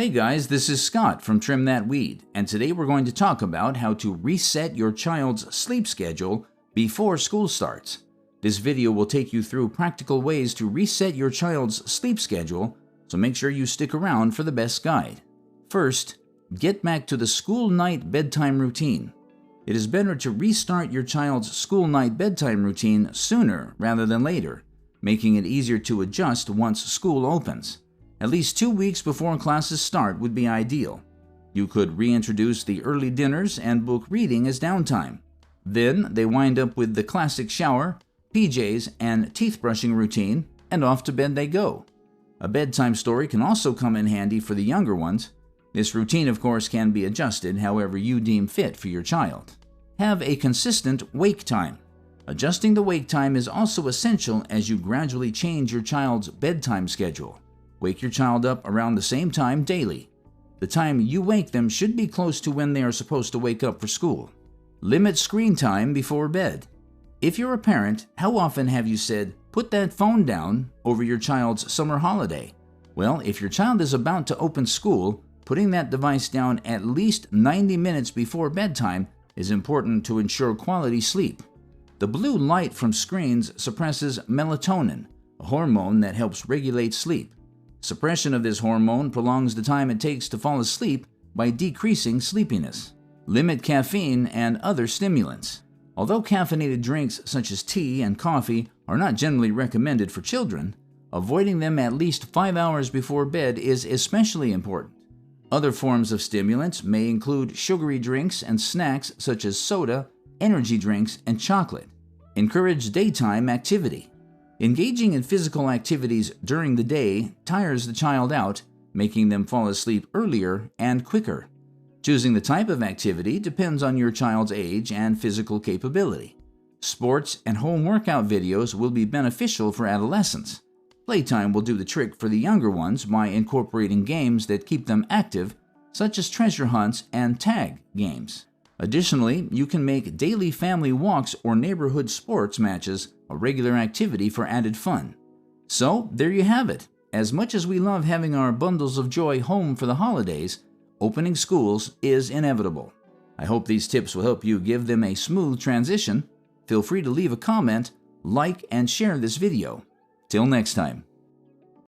Hey guys, this is Scott from Trim That Weed, and today we're going to talk about how to reset your child's sleep schedule before school starts. This video will take you through practical ways to reset your child's sleep schedule, so make sure you stick around for the best guide. First, get back to the school night bedtime routine. It is better to restart your child's school night bedtime routine sooner rather than later, making it easier to adjust once school opens. At least 2 weeks before classes start would be ideal. You could reintroduce the early dinners and book reading as downtime. Then they wind up with the classic shower, PJs, and teeth brushing routine, and off to bed they go. A bedtime story can also come in handy for the younger ones. This routine, of course, can be adjusted however you deem fit for your child. Have a consistent wake time. Adjusting the wake time is also essential as you gradually change your child's bedtime schedule. Wake your child up around the same time daily. The time you wake them should be close to when they are supposed to wake up for school. Limit screen time before bed. If you're a parent, how often have you said, "Put that phone down," over your child's summer holiday? Well, if your child is about to open school, putting that device down at least 90 minutes before bedtime is important to ensure quality sleep. The blue light from screens suppresses melatonin, a hormone that helps regulate sleep. Suppression of this hormone prolongs the time it takes to fall asleep by decreasing sleepiness. Limit caffeine and other stimulants. Although caffeinated drinks such as tea and coffee are not generally recommended for children, avoiding them at least 5 hours before bed is especially important. Other forms of stimulants may include sugary drinks and snacks such as soda, energy drinks, and chocolate. Encourage daytime activity. Engaging in physical activities during the day tires the child out, making them fall asleep earlier and quicker. Choosing the type of activity depends on your child's age and physical capability. Sports and home workout videos will be beneficial for adolescents. Playtime will do the trick for the younger ones by incorporating games that keep them active, such as treasure hunts and tag games. Additionally, you can make daily family walks or neighborhood sports matches a regular activity for added fun. So, there you have it. As much as we love having our bundles of joy home for the holidays, opening schools is inevitable. I hope these tips will help you give them a smooth transition. Feel free to leave a comment, like, and share this video. Till next time.